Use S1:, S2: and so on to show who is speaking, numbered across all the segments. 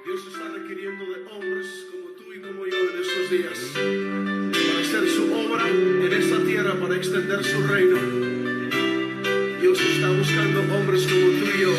S1: Dios está requiriendo de hombres como tú y como yo en estos días para hacer su obra en esta tierra, para extender su reino. Dios está buscando hombres como tú y yo.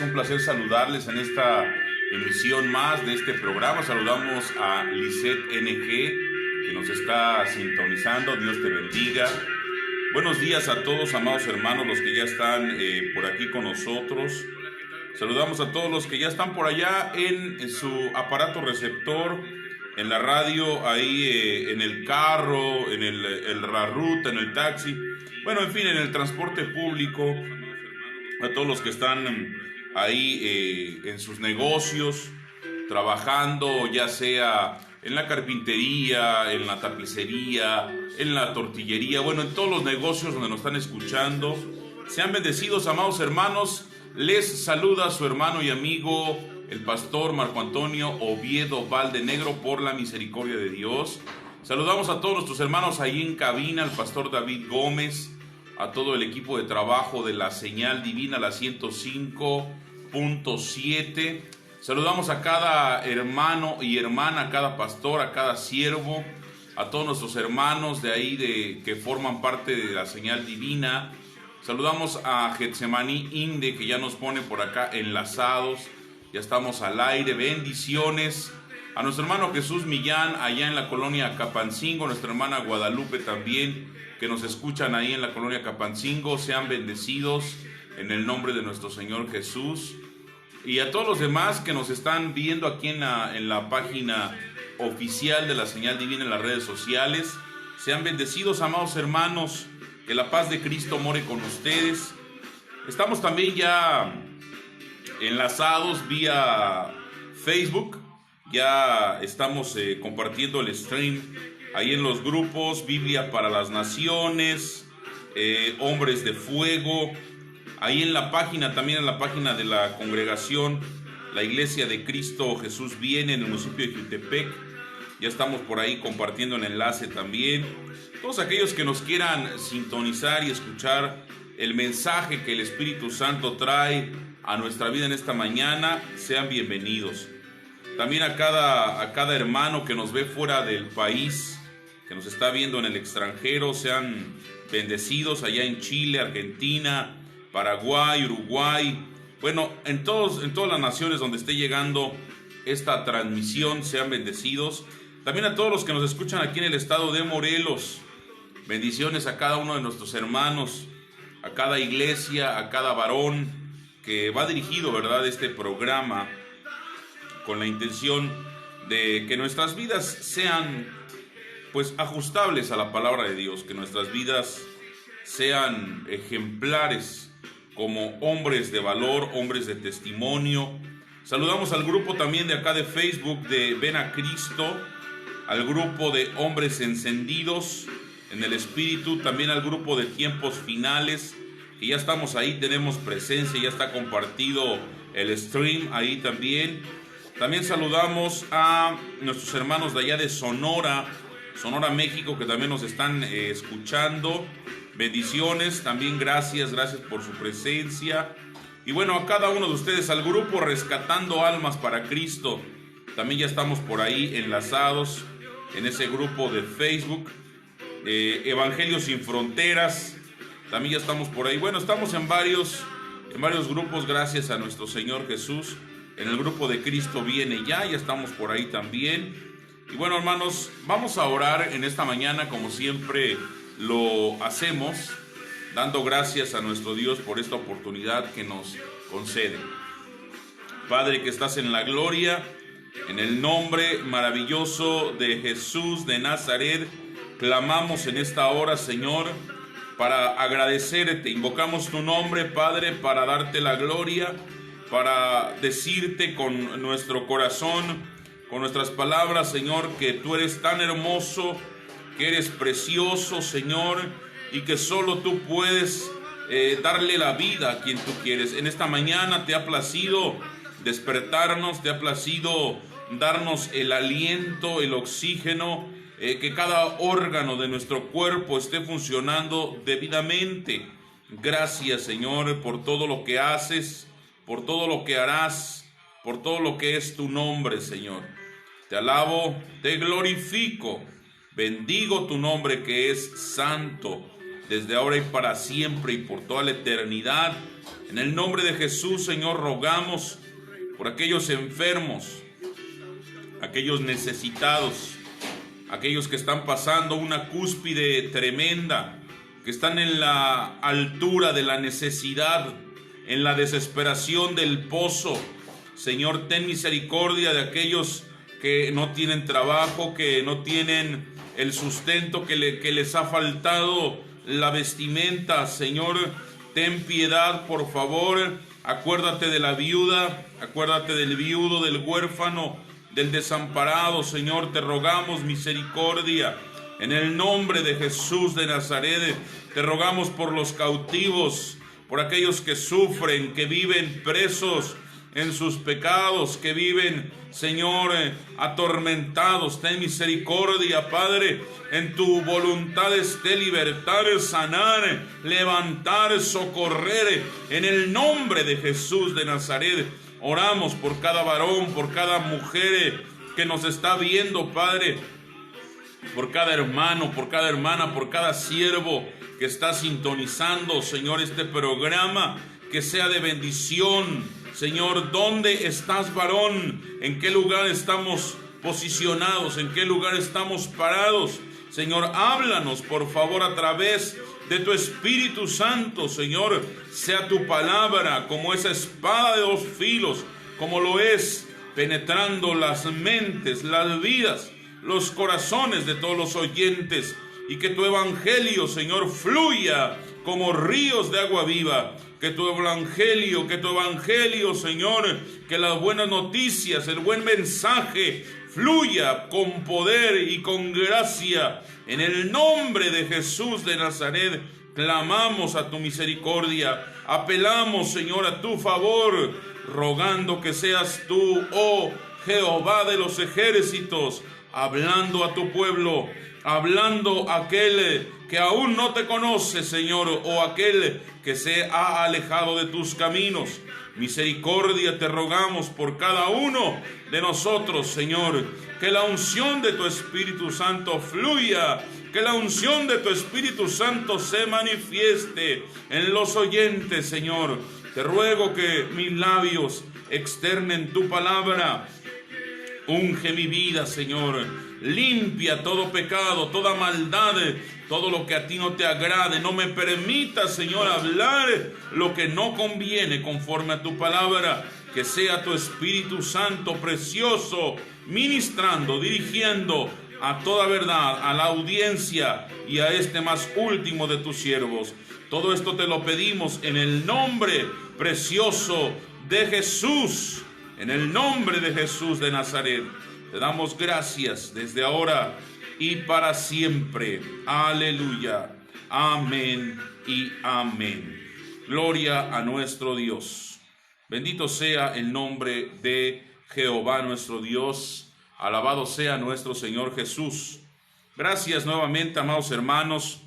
S2: Un placer saludarles en esta emisión más de este programa. Saludamos a Lisette NG, que nos está sintonizando. Dios te bendiga. Buenos días a todos, amados hermanos, los que ya están por aquí con nosotros. Saludamos a todos los que ya están por allá en su aparato receptor, en la radio, ahí en el carro, en la ruta, en el taxi. Bueno, en fin, en el transporte público. A todos los que están ahí en sus negocios, trabajando, ya sea en la carpintería, en la tapicería, en la tortillería, bueno, en todos los negocios donde nos están escuchando. Sean bendecidos, amados hermanos. Les saluda su hermano y amigo, el pastor Marco Antonio Oviedo Valdenegro, por la misericordia de Dios. Saludamos a todos nuestros hermanos ahí en cabina, al pastor David Gómez, a todo el equipo de trabajo de la señal divina, la 105.7. Saludamos a cada hermano y hermana, a cada pastor, a cada siervo, a todos nuestros hermanos de ahí que forman parte de la señal divina. Saludamos a Getsemaní Inde, que ya nos pone por acá enlazados. Ya estamos al aire. Bendiciones a nuestro hermano Jesús Millán allá en la colonia Capancingo, nuestra hermana Guadalupe también, que nos escuchan ahí en la colonia Capancingo. Sean bendecidos en el nombre de nuestro Señor Jesús. Y a todos los demás que nos están viendo aquí en la página oficial de la señal divina en las redes sociales, sean bendecidos, amados hermanos, que la paz de Cristo more con ustedes. Estamos también ya enlazados vía Facebook, ya estamos compartiendo el stream ahí en los grupos Biblia para las Naciones, Hombres de Fuego. Ahí en la página, también en la página de la congregación, la Iglesia de Cristo Jesús Viene en el municipio de Jutepec. Ya estamos por ahí compartiendo el enlace también. Todos aquellos que nos quieran sintonizar y escuchar el mensaje que el Espíritu Santo trae a nuestra vida en esta mañana, sean bienvenidos. También a cada hermano que nos ve fuera del país, que nos está viendo en el extranjero, sean bendecidos allá en Chile, Argentina, Paraguay, Uruguay, bueno, en todas las naciones donde esté llegando esta transmisión, sean bendecidos. También a todos los que nos escuchan aquí en el estado de Morelos, bendiciones a cada uno de nuestros hermanos, a cada iglesia, a cada varón que va dirigido, ¿verdad?, este programa con la intención de que nuestras vidas sean, pues, ajustables a la palabra de Dios, que nuestras vidas sean ejemplares como hombres de valor, hombres de testimonio. Saludamos al grupo también de acá de Facebook de Ven a Cristo, al grupo de Hombres Encendidos en el Espíritu, también al grupo de Tiempos Finales, que ya estamos ahí, tenemos presencia, ya está compartido el stream ahí también. También saludamos a nuestros hermanos de allá de Sonora, México, que también nos están escuchando. Bendiciones, también gracias por su presencia. Y bueno, a cada uno de ustedes, al grupo Rescatando Almas para Cristo, también ya estamos por ahí enlazados en ese grupo de Facebook. Evangelio Sin Fronteras, también ya estamos por ahí. Bueno, estamos en varios grupos, gracias a nuestro Señor Jesús. En el grupo de Cristo Viene ya estamos por ahí también. Y bueno, hermanos, vamos a orar en esta mañana como siempre lo hacemos, dando gracias a nuestro Dios por esta oportunidad que nos concede. Padre que estás en la gloria, en el nombre maravilloso de Jesús de Nazaret, clamamos en esta hora, Señor, para agradecerte. Invocamos tu nombre, Padre, para darte la gloria, para decirte con nuestro corazón, con nuestras palabras, Señor, que tú eres tan hermoso, que eres precioso, Señor, y que solo tú puedes darle la vida a quien tú quieres. En esta mañana te ha placido despertarnos, te ha placido darnos el aliento, el oxígeno, que cada órgano de nuestro cuerpo esté funcionando debidamente. Gracias, Señor, por todo lo que haces, por todo lo que harás, por todo lo que es tu nombre, Señor. Te alabo, te glorifico. Bendigo tu nombre que es santo, desde ahora y para siempre y por toda la eternidad. En el nombre de Jesús, Señor, rogamos por aquellos enfermos, aquellos necesitados, aquellos que están pasando una cúspide tremenda, que están en la altura de la necesidad, en la desesperación del pozo. Señor, ten misericordia de aquellos que no tienen trabajo, que no tienen el sustento, que les ha faltado la vestimenta. Señor, ten piedad, por favor. Acuérdate de la viuda, acuérdate del viudo, del huérfano, del desamparado. Señor, te rogamos misericordia. En el nombre de Jesús de Nazaret, te rogamos por los cautivos, por aquellos que sufren, que viven presos en sus pecados, que viven, Señor, atormentados. Ten misericordia, Padre. En tu voluntad esté libertar, sanar, levantar, socorrer. En el nombre de Jesús de Nazaret, Oramos por cada varón, por cada mujer que nos está viendo, Padre, por cada hermano, por cada hermana, por cada siervo que está sintonizando, Señor, este programa, que sea de bendición. Señor, ¿dónde estás, varón? ¿En qué lugar estamos posicionados? ¿En qué lugar estamos parados? Señor, háblanos, por favor, a través de tu Espíritu Santo, Señor. Sea tu palabra como esa espada de dos filos, como lo es, penetrando las mentes, las vidas, los corazones de todos los oyentes, y que tu evangelio, Señor, fluya como ríos de agua viva. Que tu evangelio, Señor, que las buenas noticias, el buen mensaje fluya con poder y con gracia. En el nombre de Jesús de Nazaret, clamamos a tu misericordia, apelamos, Señor, a tu favor, rogando que seas tú, oh Jehová de los ejércitos, hablando a tu pueblo, hablando a aquel que aún no te conoce, Señor, o aquel que se ha alejado de tus caminos. Misericordia te rogamos por cada uno de nosotros, Señor. Que la unción de tu Espíritu Santo fluya, que la unción de tu Espíritu Santo se manifieste en los oyentes, Señor. Te ruego que mis labios externen tu palabra. Unge mi vida, Señor. Limpia todo pecado, toda maldad, todo lo que a ti no te agrade. No me permitas, Señor, hablar lo que no conviene conforme a tu palabra. Que sea tu Espíritu Santo precioso, ministrando, dirigiendo a toda verdad, a la audiencia y a este más último de tus siervos. Todo esto te lo pedimos en el nombre precioso de Jesús. En el nombre de Jesús de Nazaret, te damos gracias desde ahora y para siempre. Aleluya. Amén y amén. Gloria a nuestro Dios. Bendito sea el nombre de Jehová nuestro Dios. Alabado sea nuestro Señor Jesús. Gracias nuevamente, amados hermanos.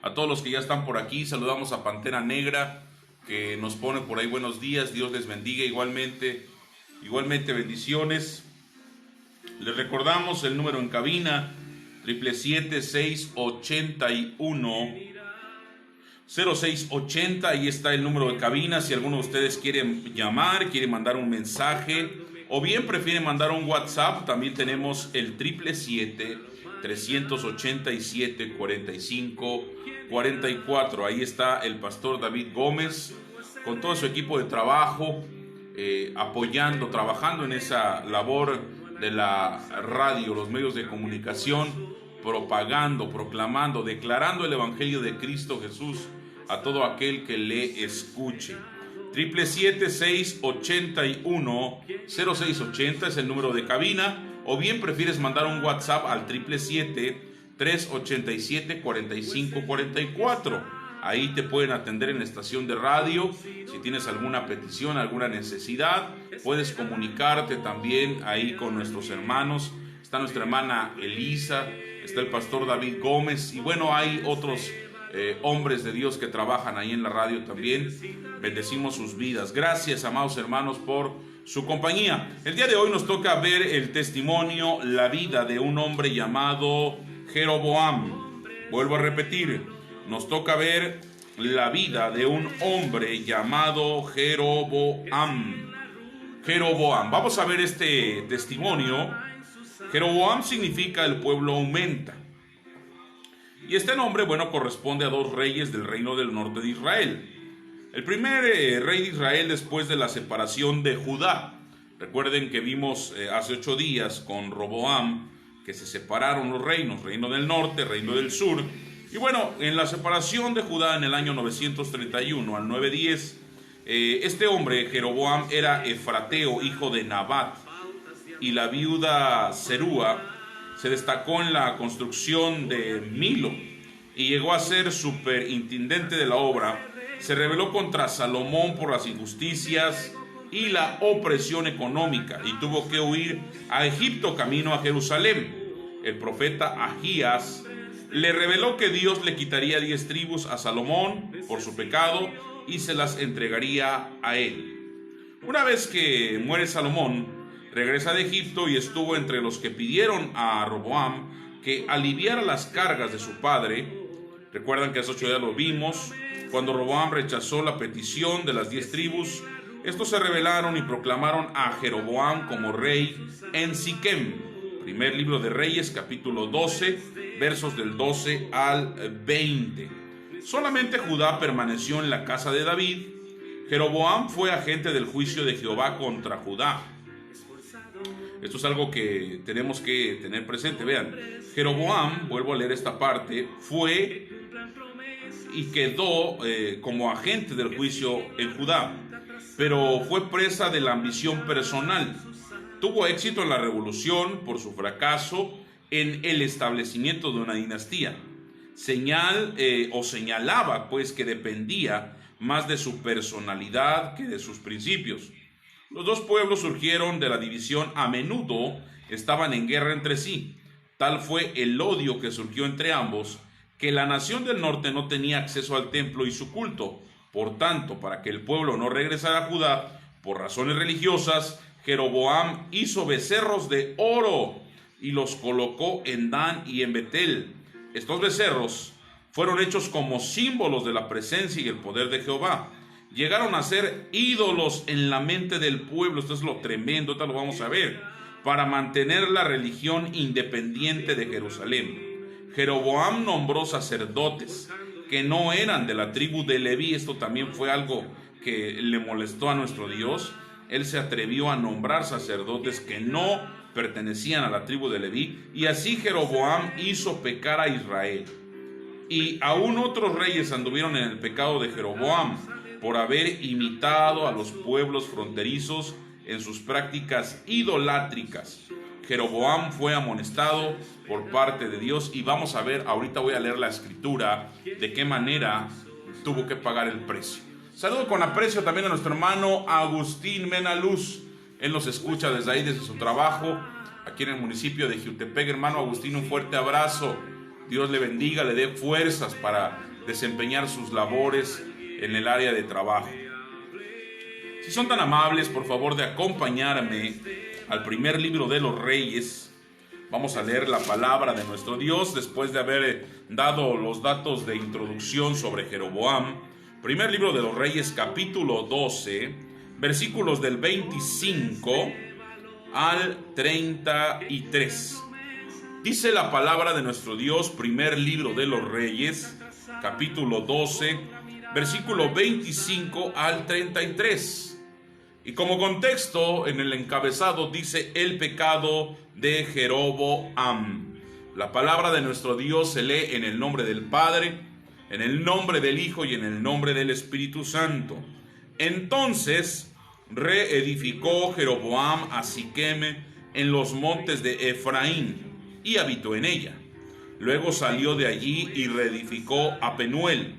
S2: A todos los que ya están por aquí, saludamos a Pantera Negra, que nos pone por ahí buenos días. Dios les bendiga igualmente bendiciones. Les recordamos el número en cabina, 777-681-0680. Ahí está el número de cabina. Si alguno de ustedes quiere llamar, quiere mandar un mensaje, o bien prefiere mandar un WhatsApp, también tenemos el 777-387-4544. Ahí está el pastor David Gómez con todo su equipo de trabajo, apoyando, trabajando en esa labor de la radio, los medios de comunicación, propagando, proclamando, declarando el Evangelio de Cristo Jesús a todo aquel que le escuche. 777-681-0680 es el número de cabina, o bien prefieres mandar un WhatsApp al 777-387-4544. Ahí te pueden atender en la estación de radio. Si tienes alguna petición, alguna necesidad, puedes comunicarte también ahí con nuestros hermanos. Está nuestra hermana Elisa, está el pastor David Gómez, y bueno, hay otros hombres de Dios que trabajan ahí en la radio también. Bendecimos sus vidas. Gracias, amados hermanos, por su compañía. El día de hoy nos toca ver el testimonio, la vida de un hombre llamado Jeroboam. Vuelvo a repetir, nos toca ver la vida de un hombre llamado Jeroboam. Vamos a ver este testimonio. Jeroboam significa el pueblo aumenta. Y este nombre, bueno, corresponde a dos reyes del reino del norte de Israel. El primer rey de Israel después de la separación de Judá. Recuerden que vimos hace 8 días con Roboam que se separaron los reinos, reino del norte, reino del sur. Y bueno, en la separación de Judá en el año 931 al 910, este hombre, Jeroboam, era efrateo, hijo de Nabat, y la viuda Serúa se destacó en la construcción de Milo y llegó a ser superintendente de la obra. Se rebeló contra Salomón por las injusticias y la opresión económica y tuvo que huir a Egipto camino a Jerusalén. El profeta Ahías le reveló que Dios le quitaría 10 tribus a Salomón por su pecado y se las entregaría a él. Una vez que muere Salomón, regresa de Egipto y estuvo entre los que pidieron a Roboam que aliviara las cargas de su padre. Recuerdan que hace 8 días lo vimos, cuando Roboam rechazó la petición de las 10 tribus. Estos se rebelaron y proclamaron a Jeroboam como rey en Siquem. Primer libro de Reyes, capítulo 12, versos del 12 al 20. Solamente Judá permaneció en la casa de David. Jeroboam fue agente del juicio de Jehová contra Judá. Esto es algo que tenemos que tener presente. Vean, Jeroboam, vuelvo a leer esta parte, fue y quedó como agente del juicio en Judá, pero fue presa de la ambición personal. Tuvo éxito en la revolución por su fracaso en el establecimiento de una dinastía. Señalaba pues que dependía más de su personalidad que de sus principios. Los dos pueblos surgieron de la división, a menudo estaban en guerra entre sí. Tal fue el odio que surgió entre ambos, que la nación del norte no tenía acceso al templo y su culto. Por tanto, para que el pueblo no regresara a Judá por razones religiosas, Jeroboam hizo becerros de oro y los colocó en Dan y en Betel. Estos becerros fueron hechos como símbolos de la presencia y el poder de Jehová. Llegaron a ser ídolos en la mente del pueblo. Esto es lo tremendo, esto lo vamos a ver, para mantener la religión independiente de Jerusalén. Jeroboam nombró sacerdotes que no eran de la tribu de Leví. Esto también fue algo que le molestó a nuestro Dios. Él se atrevió a nombrar sacerdotes que no pertenecían a la tribu de Leví, y así Jeroboam hizo pecar a Israel. Y aún otros reyes anduvieron en el pecado de Jeroboam por haber imitado a los pueblos fronterizos en sus prácticas idolátricas. Jeroboam fue amonestado por parte de Dios, y vamos a ver, ahorita voy a leer la escritura, de qué manera tuvo que pagar el precio. Saludo con aprecio también a nuestro hermano Agustín Menaluz. Él nos escucha desde ahí, desde su trabajo, aquí en el municipio de Jiutepec. Hermano Agustín, un fuerte abrazo. Dios le bendiga, le dé fuerzas para desempeñar sus labores en el área de trabajo. Si son tan amables, por favor, de acompañarme al primer libro de los Reyes. Vamos a leer la palabra de nuestro Dios después de haber dado los datos de introducción sobre Jeroboam. Primer libro de los Reyes, capítulo 12, versículos del 25 al 33. Dice la palabra de nuestro Dios, primer libro de los Reyes, capítulo 12, versículo 25 al 33. Y como contexto, en el encabezado dice el pecado de Jeroboam. La palabra de nuestro Dios se lee en el nombre del Padre, en el nombre del Hijo y en el nombre del Espíritu Santo. Entonces reedificó Jeroboam a Siquem en los montes de Efraín y habitó en ella. Luego salió de allí y reedificó a Penuel.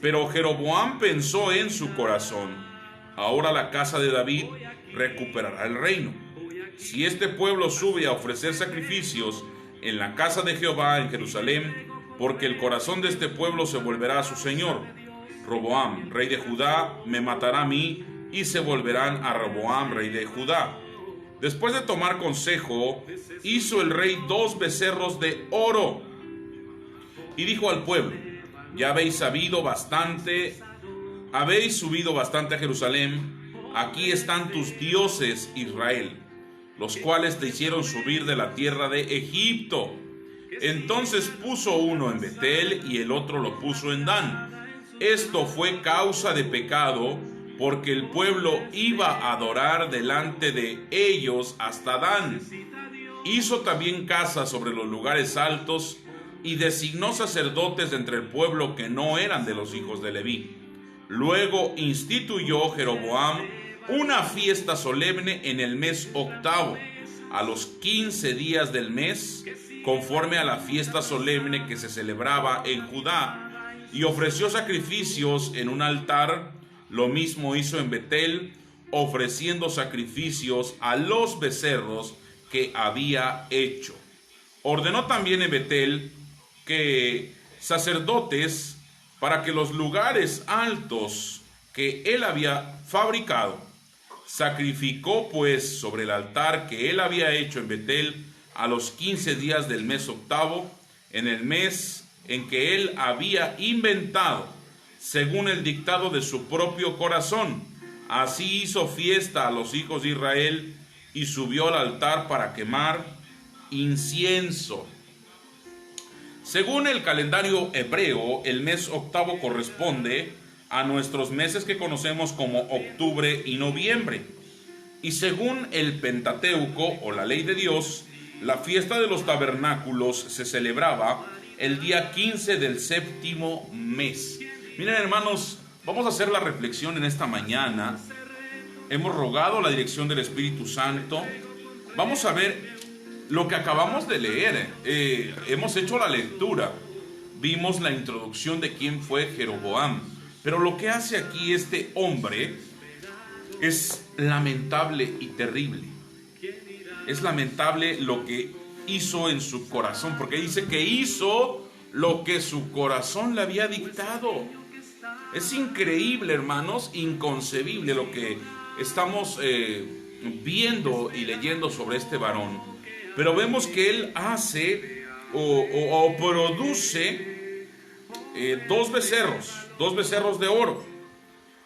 S2: Pero Jeroboam pensó en su corazón: ahora la casa de David recuperará el reino. Si este pueblo sube a ofrecer sacrificios en la casa de Jehová en Jerusalén, porque el corazón de este pueblo se volverá a su señor. Roboam, rey de Judá, me matará a mí, y se volverán a Roboam, rey de Judá. Después de tomar consejo, hizo el rey 2 becerros de oro, y dijo al pueblo: ya habéis subido bastante a Jerusalén. Aquí están tus dioses, Israel, los cuales te hicieron subir de la tierra de Egipto. Entonces puso uno en Betel y el otro lo puso en Dan. Esto fue causa de pecado, porque el pueblo iba a adorar delante de ellos hasta Dan. Hizo también casas sobre los lugares altos y designó sacerdotes de entre el pueblo que no eran de los hijos de Leví. Luego instituyó Jeroboam una fiesta solemne en el mes 8, a los 15 días del mes, conforme a la fiesta solemne que se celebraba en Judá, y ofreció sacrificios en un altar. Lo mismo hizo en Betel, ofreciendo sacrificios a los becerros que había hecho. Ordenó también en Betel que sacerdotes para que los lugares altos que él había fabricado Sacrificó pues sobre el altar que él había hecho en Betel a los 15 días del mes octavo, en el mes en que él había inventado, según el dictado de su propio corazón. Así hizo fiesta a los hijos de Israel y subió al altar para quemar incienso. Según el calendario hebreo, el mes octavo corresponde a nuestros meses que conocemos como octubre y noviembre. Y según el Pentateuco o la ley de Dios, la fiesta de los tabernáculos se celebraba el día 15 del séptimo mes. Miren, hermanos, vamos a hacer la reflexión en esta mañana. Hemos rogado la dirección del Espíritu Santo. Vamos a ver lo que acabamos de leer. Hemos hecho la lectura. Vimos la introducción de quién fue Jeroboam. Pero lo que hace aquí este hombre es lamentable y terrible. Es lamentable lo que hizo en su corazón, porque dice que hizo lo que su corazón le había dictado. Es increíble, hermanos, inconcebible lo que estamos viendo y leyendo sobre este varón. Pero vemos que él hace o produce dos becerros de oro.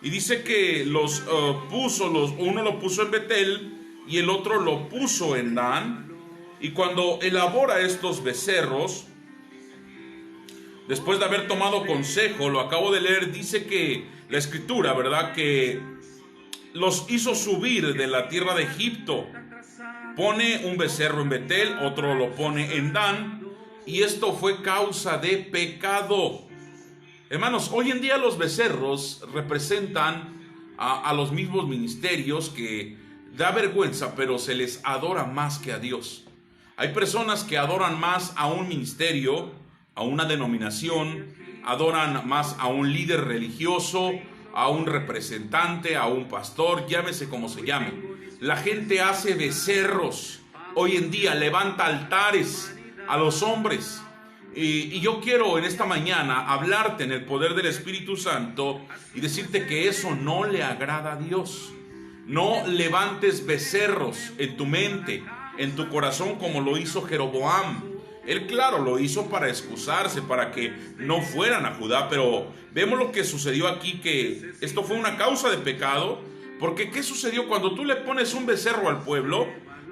S2: Y dice que uno lo puso en Betel y el otro lo puso en Dan. Y cuando elabora estos becerros, después de haber tomado consejo, lo acabo de leer, dice que la escritura, ¿verdad?, que los hizo subir de la tierra de Egipto. Pone un becerro en Betel, otro lo pone en Dan, y esto fue causa de pecado. Hermanos, hoy en día los becerros representan a los mismos ministerios que da vergüenza, pero se les adora más que a Dios. Hay personas que adoran más a un ministerio, a una denominación, adoran más a un líder religioso, a un representante, a un pastor, llámese como se llame. La gente hace becerros. Hoy en día levanta altares a los hombres. Y yo quiero en esta mañana hablarte en el poder del Espíritu Santo y decirte que eso no le agrada a Dios. No levantes becerros en tu mente, en tu corazón, como lo hizo Jeroboam. Él, claro, lo hizo para excusarse, para que no fueran a Judá, pero vemos lo que sucedió aquí, que esto fue una causa de pecado, porque ¿qué sucedió? Cuando tú le pones un becerro al pueblo,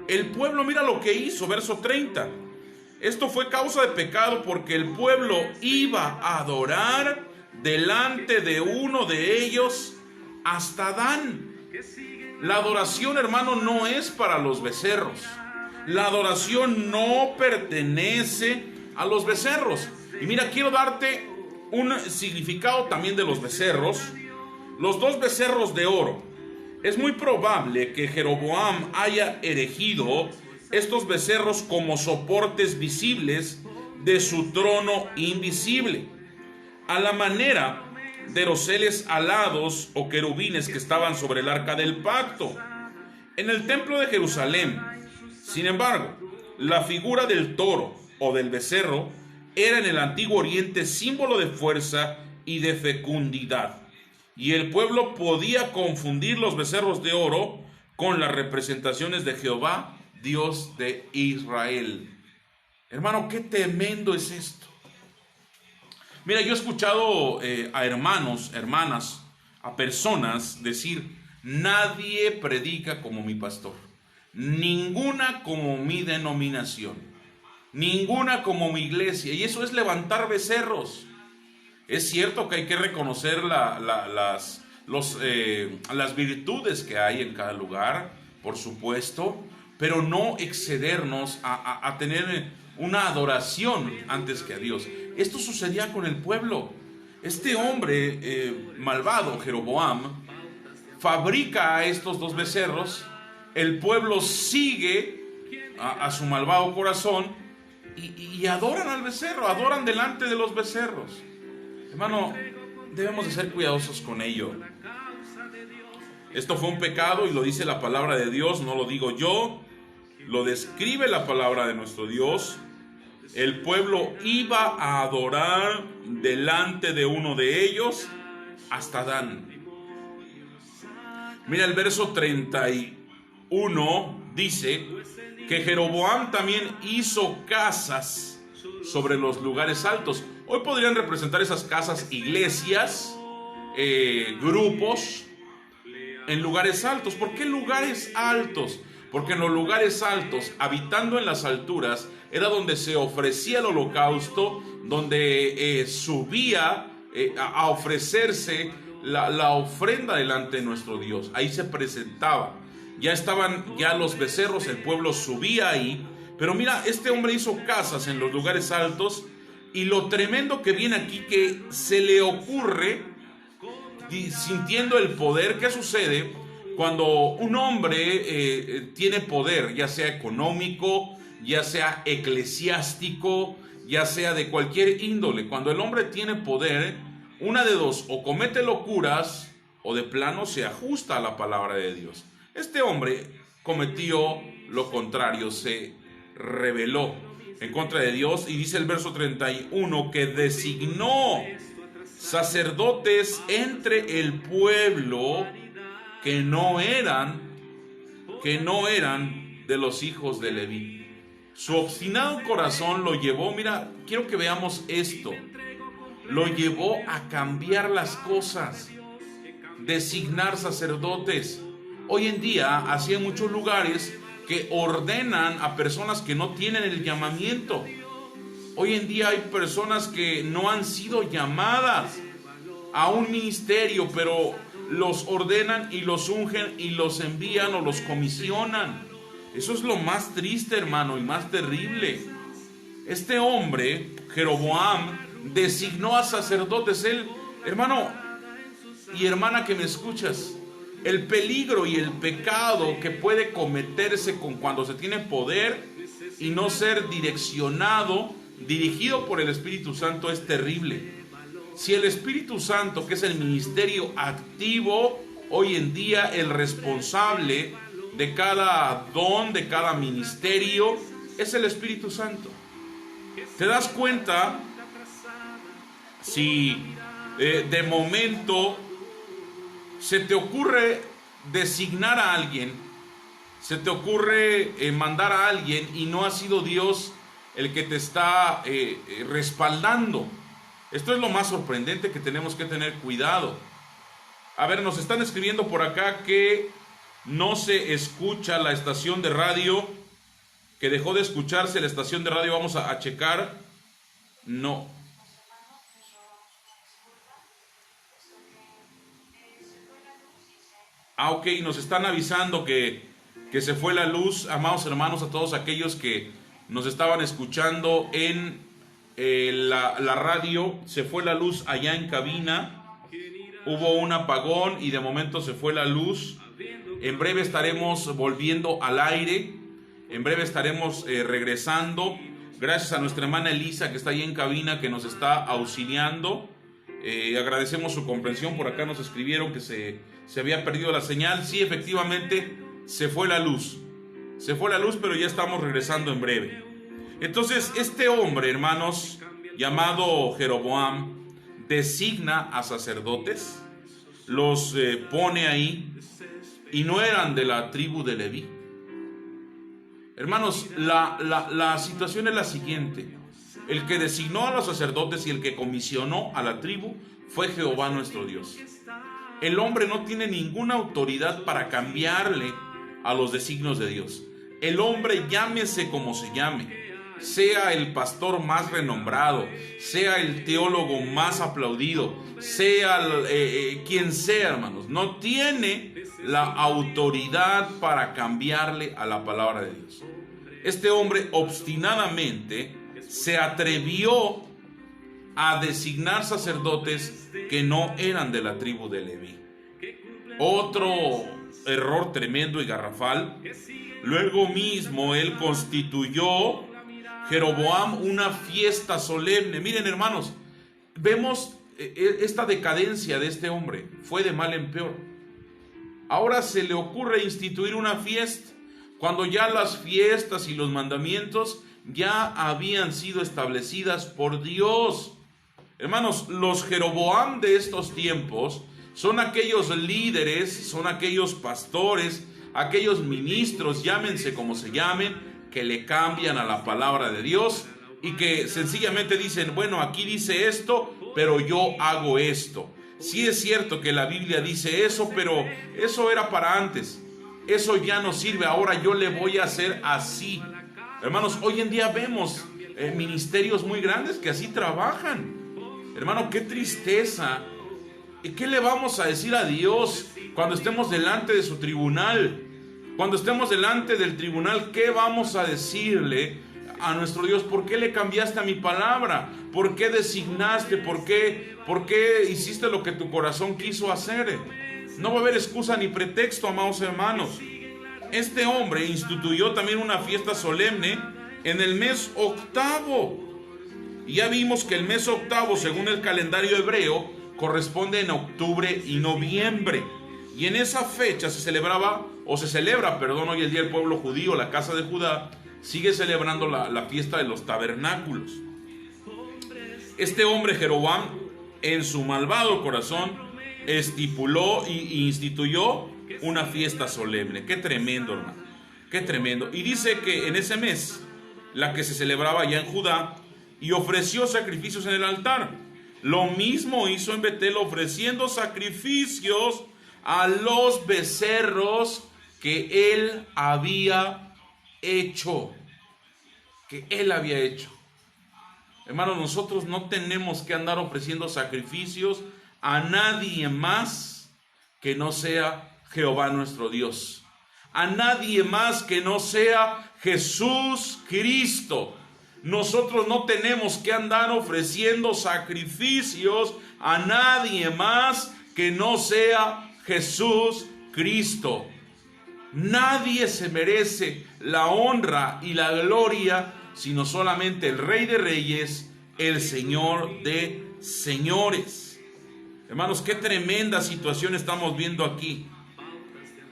S2: el pueblo, mira lo que hizo, verso 30. Esto fue causa de pecado porque el pueblo iba a adorar delante de uno de ellos hasta Dan. La adoración, hermano, no es para los becerros. La adoración no pertenece a los becerros. Y mira, quiero darte un significado también de los becerros. Los dos becerros de oro. Es muy probable que Jeroboam haya erigido estos becerros como soportes visibles de su trono invisible, a la manera de doseles alados o querubines que estaban sobre el arca del pacto. En el templo de Jerusalén, sin embargo, la figura del toro o del becerro era en el antiguo oriente símbolo de fuerza y de fecundidad, y el pueblo podía confundir los becerros de oro con las representaciones de Jehová, Dios de Israel. Hermano, qué tremendo es esto. Mira, yo he escuchado a hermanos, hermanas, a personas decir: nadie predica como mi pastor, ninguna como mi denominación, ninguna como mi iglesia. Y eso es levantar becerros. Es cierto que hay que reconocer las virtudes que hay en cada lugar, por supuesto, pero no excedernos a tener una adoración antes que a Dios. Esto sucedía con el pueblo. Este hombre malvado, Jeroboam, fabrica a estos dos becerros. El pueblo sigue a su malvado corazón y adoran al becerro, adoran delante de los becerros. Hermano, debemos de ser cuidadosos con ello. Esto fue un pecado y lo dice la palabra de Dios, no lo digo yo. Lo describe la palabra de nuestro Dios. El pueblo iba a adorar delante de uno de ellos hasta Dan. Mira, el verso 31 dice que Jeroboam también hizo casas sobre los lugares altos. Hoy podrían representar esas casas iglesias, grupos en lugares altos. ¿Por qué lugares altos? Porque en los lugares altos, habitando en las alturas, era donde se ofrecía el holocausto, donde subía a ofrecerse la ofrenda delante de nuestro Dios. Ahí se presentaba. Ya estaban ya los becerros, el pueblo subía ahí. Pero mira, este hombre hizo casas en los lugares altos, y lo tremendo que viene aquí, que se le ocurre, sintiendo el poder. ¿Qué sucede cuando un hombre tiene poder, ya sea económico, ya sea eclesiástico, ya sea de cualquier índole? Cuando el hombre tiene poder, una de dos: o comete locuras, o de plano se ajusta a la palabra de Dios. Este hombre cometió lo contrario, se rebeló en contra de Dios, y dice el verso 31 que designó sacerdotes entre el pueblo que no eran de los hijos de Leví. Su obstinado corazón lo llevó, mira, quiero que veamos esto, lo llevó a cambiar las cosas, designar sacerdotes. Hoy en día, así en muchos lugares, que ordenan a personas que no tienen el llamamiento. Hoy en día hay personas que no han sido llamadas a un ministerio, pero los ordenan y los ungen y los envían o los comisionan. Eso es lo más triste, hermano, y más terrible. Este hombre, Jeroboam, designó a sacerdotes. Él, hermano y hermana que me escuchas, el peligro y el pecado que puede cometerse cuando se tiene poder y no ser dirigido por el Espíritu Santo, es terrible. Si el Espíritu Santo, que es el ministerio activo hoy en día, el responsable de cada don, de cada ministerio, es el Espíritu Santo. ¿Te das cuenta? Si de momento se te ocurre designar a alguien, se te ocurre mandar a alguien, y no ha sido Dios el que te está respaldando. Esto es lo más sorprendente, que tenemos que tener cuidado. A ver, nos están escribiendo por acá que no se escucha la estación de radio, que dejó de escucharse la estación de radio. Vamos a checar. No. Ok, nos están avisando que se fue la luz. Amados hermanos, a todos aquellos que nos estaban escuchando en la radio, se fue la luz allá en cabina. Hubo un apagón y de momento se fue la luz. En breve estaremos volviendo al aire. En breve estaremos regresando. Gracias a nuestra hermana Elisa, que está ahí en cabina, que nos está auxiliando. Agradecemos su comprensión. Por acá nos escribieron que se había perdido la señal. Sí, efectivamente, se fue la luz. Se fue la luz, pero ya estamos regresando en breve. Entonces, este hombre, hermanos, llamado Jeroboam, designa a sacerdotes, los pone ahí, y no eran de la tribu de Leví. Hermanos, la situación es la siguiente. El que designó a los sacerdotes y el que comisionó a la tribu fue Jehová nuestro Dios. El hombre no tiene ninguna autoridad para cambiarle a los designios de Dios. El hombre, llámese como se llame, sea el pastor más renombrado, sea el teólogo más aplaudido, sea quien sea, hermanos, no tiene la autoridad para cambiarle a la palabra de Dios. Este hombre obstinadamente se atrevió a designar sacerdotes que no eran de la tribu de Leví. Otro error tremendo y garrafal. Luego mismo él constituyó, Jeroboam, una fiesta solemne. Miren, hermanos, vemos esta decadencia de este hombre. Fue de mal en peor. Ahora se le ocurre instituir una fiesta, cuando ya las fiestas y los mandamientos ya habían sido establecidas por Dios. Hermanos, los Jeroboam de estos tiempos son aquellos líderes, son aquellos pastores, aquellos ministros, llámense como se llamen, que le cambian a la palabra de Dios y que sencillamente dicen, bueno, aquí dice esto, pero yo hago esto. Sí es cierto que la Biblia dice eso, pero eso era para antes. Eso ya no sirve, ahora yo le voy a hacer así. Hermanos, hoy en día vemos ministerios muy grandes que así trabajan. Hermano, qué tristeza. ¿Y qué le vamos a decir a Dios cuando estemos delante de su tribunal? Cuando estemos delante del tribunal, ¿qué vamos a decirle a nuestro Dios? ¿Por qué le cambiaste a mi palabra? ¿Por qué designaste? ¿Por qué hiciste lo que tu corazón quiso hacer? No va a haber excusa ni pretexto, amados hermanos. Este hombre instituyó también una fiesta solemne en el mes octavo. Y ya vimos que el mes octavo, según el calendario hebreo, corresponde en octubre y noviembre. Y en esa fecha se celebra, hoy el día del pueblo judío, la casa de Judá, sigue celebrando la fiesta de los tabernáculos. Este hombre, Jeroboam, en su malvado corazón, estipuló y instituyó una fiesta solemne. Qué tremendo, hermano, qué tremendo. Y dice que en ese mes, la que se celebraba allá en Judá, y ofreció sacrificios en el altar. Lo mismo hizo en Betel, ofreciendo sacrificios a los becerros que él había hecho. Hermanos, nosotros no tenemos que andar ofreciendo sacrificios a nadie más que no sea Jehová nuestro Dios. A nadie más que no sea Jesús Cristo. Nosotros no tenemos que andar ofreciendo sacrificios a nadie más que no sea Jesús Cristo. Nadie se merece la honra y la gloria, sino solamente el Rey de Reyes, el Señor de Señores. Hermanos, qué tremenda situación estamos viendo aquí.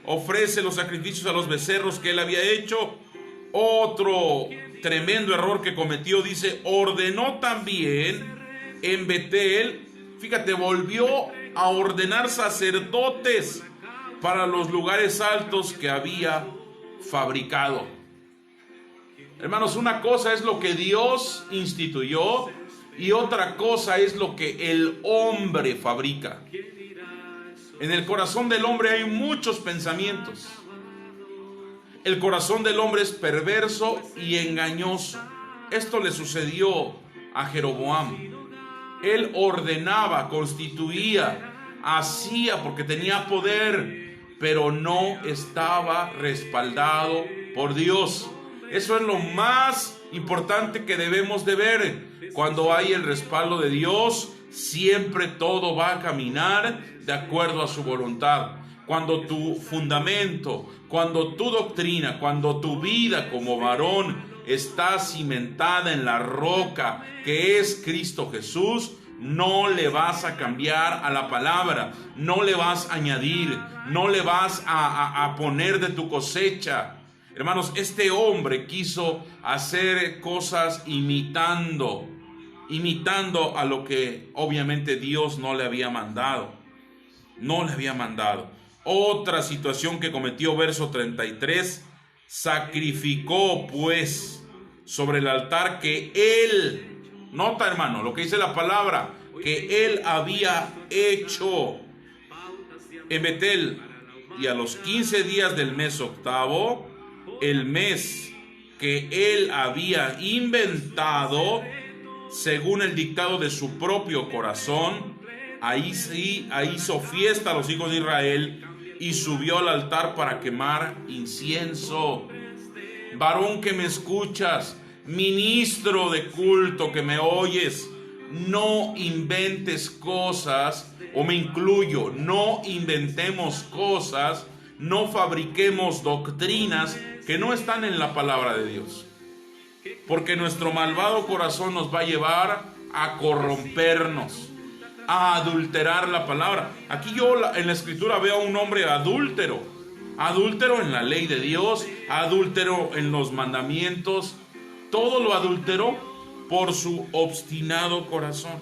S2: Ofrece los sacrificios a los becerros que él había hecho. Otro tremendo error que cometió, dice, ordenó también en Betel, fíjate, volvió a ordenar sacerdotes para los lugares altos que había fabricado. Hermanos, una cosa es lo que Dios instituyó y otra cosa es lo que el hombre fabrica. En el corazón del hombre hay muchos pensamientos. El corazón del hombre es perverso y engañoso. Esto le sucedió a Jeroboam. Él ordenaba, constituía, hacía porque tenía poder, pero no estaba respaldado por Dios. Eso es lo más importante que debemos de ver. Cuando hay el respaldo de Dios, siempre todo va a caminar de acuerdo a su voluntad. Cuando tu fundamento, cuando tu doctrina, cuando tu vida como varón está cimentada en la roca que es Cristo Jesús, no le vas a cambiar a la palabra, no le vas a añadir, no le vas a poner de tu cosecha. Hermanos, este hombre quiso hacer cosas imitando a lo que obviamente Dios no le había mandado. Otra situación que cometió, verso 33, sacrificó pues sobre el altar que él, nota hermano lo que dice la palabra, que él había hecho en Betel, y a los 15 días del mes octavo, el mes que él había inventado, según el dictado de su propio corazón, ahí hizo fiesta a los hijos de Israel y subió al altar para quemar incienso. Varón que me escuchas, ministro de culto que me oyes, no inventes cosas, o me incluyo, no inventemos cosas, no fabriquemos doctrinas que no están en la palabra de Dios, porque nuestro malvado corazón nos va a llevar a corrompernos, a adulterar la palabra. Aquí yo en la escritura veo a un hombre adúltero en la ley de Dios, adúltero en los mandamientos. Todo lo adulteró por su obstinado corazón,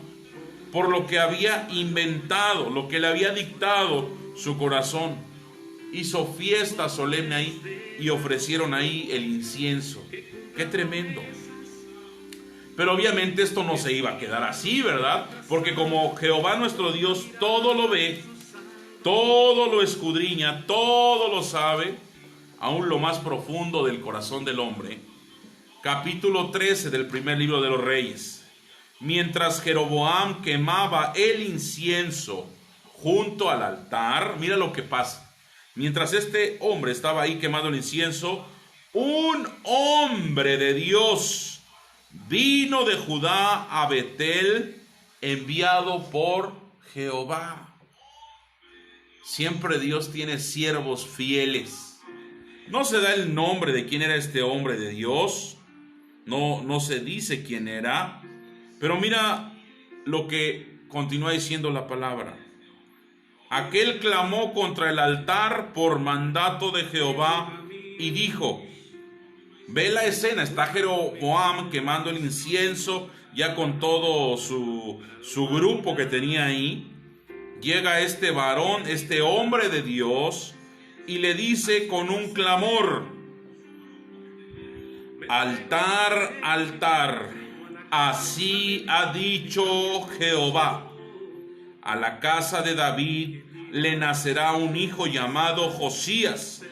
S2: por lo que había inventado, lo que le había dictado su corazón. Hizo fiesta solemne ahí y ofrecieron ahí el incienso. ¡Qué tremendo! Pero obviamente esto no se iba a quedar así, ¿verdad? Porque como Jehová nuestro Dios todo lo ve, todo lo escudriña, todo lo sabe, aún lo más profundo del corazón del hombre. Capítulo 13 del primer libro de los Reyes. Mientras Jeroboam quemaba el incienso junto al altar, mira lo que pasa. Mientras este hombre estaba ahí quemando el incienso, un hombre de Dios vino de Judá a Betel, enviado por Jehová. Siempre Dios tiene siervos fieles. No se da el nombre de quién era este hombre de Dios. No se dice quién era. Pero mira lo que continúa diciendo la palabra. Aquel clamó contra el altar por mandato de Jehová y dijo, ve la escena, está Jeroboam quemando el incienso, ya con todo su grupo que tenía ahí. Llega este varón, este hombre de Dios, y le dice con un clamor, altar, altar, así ha dicho Jehová, a la casa de David le nacerá un hijo llamado Josías,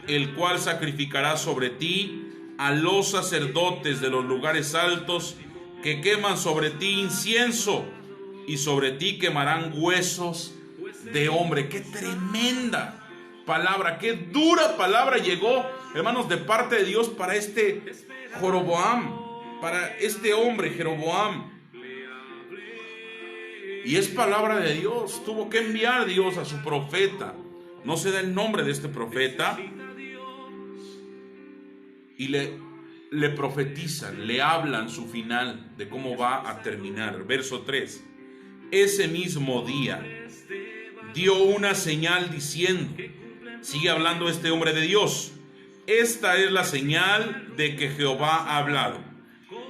S2: el cual sacrificará sobre ti a los sacerdotes de los lugares altos que queman sobre ti incienso, y sobre ti quemarán huesos de hombre. ¡Qué tremenda palabra! ¡Qué dura palabra llegó, hermanos, de parte de Dios para este Jeroboam, para este hombre Jeroboam! Y es palabra de Dios. Tuvo que enviar Dios a su profeta. No se da el nombre de este profeta. Y le profetizan, le hablan su final de cómo va a terminar. Verso 3. Ese mismo día dio una señal diciendo, sigue hablando este hombre de Dios, esta es la señal de que Jehová ha hablado.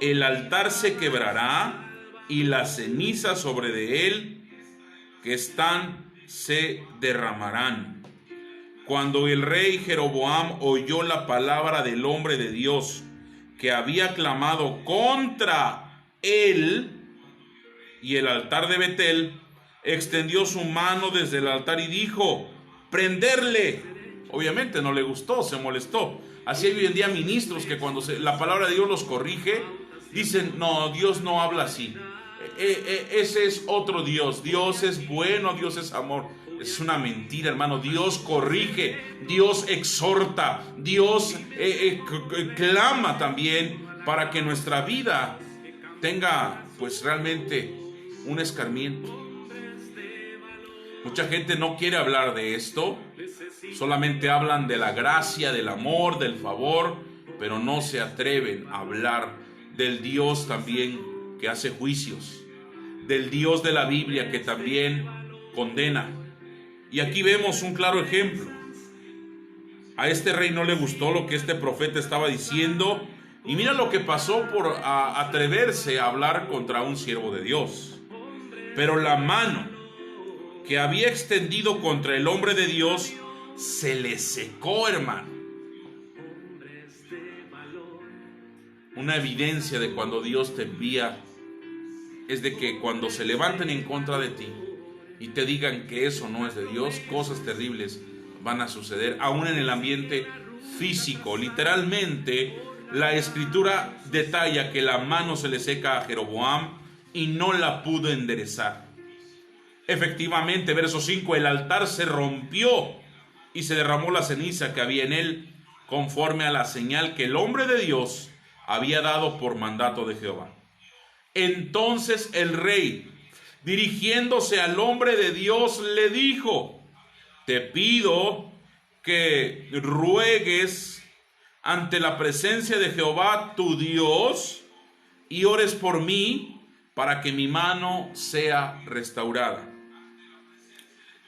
S2: El altar se quebrará y las cenizas sobre de él que están se derramarán. Cuando el rey Jeroboam oyó la palabra del hombre de Dios que había clamado contra él y el altar de Betel, extendió su mano desde el altar y dijo, prenderle. Obviamente no le gustó, se molestó. Así hay hoy en día ministros que cuando la palabra de Dios los corrige, dicen, no, Dios no habla así. Ese es otro Dios. Dios es bueno, Dios es amor. Es una mentira, hermano. Dios corrige, Dios exhorta, Dios clama también para que nuestra vida tenga pues realmente un escarmiento. Mucha gente no quiere hablar de esto, solamente hablan de la gracia, del amor, del favor, pero no se atreven a hablar del Dios también que hace juicios, del Dios de la Biblia que también condena. Y aquí vemos un claro ejemplo. A este rey no le gustó lo que este profeta estaba diciendo, y mira lo que pasó por atreverse a hablar contra un siervo de Dios. Pero la mano que había extendido contra el hombre de Dios se le secó, hermano. Una evidencia de cuando Dios te envía es de que cuando se levanten en contra de ti y te digan que eso no es de Dios, cosas terribles van a suceder, aún en el ambiente físico. Literalmente, la escritura detalla que la mano se le seca a Jeroboam y no la pudo enderezar. Efectivamente, verso 5, el altar se rompió y se derramó la ceniza que había en él, conforme a la señal que el hombre de Dios había dado por mandato de Jehová. Entonces el rey, dirigiéndose al hombre de Dios, le dijo, te pido que ruegues ante la presencia de Jehová tu Dios y ores por mí para que mi mano sea restaurada.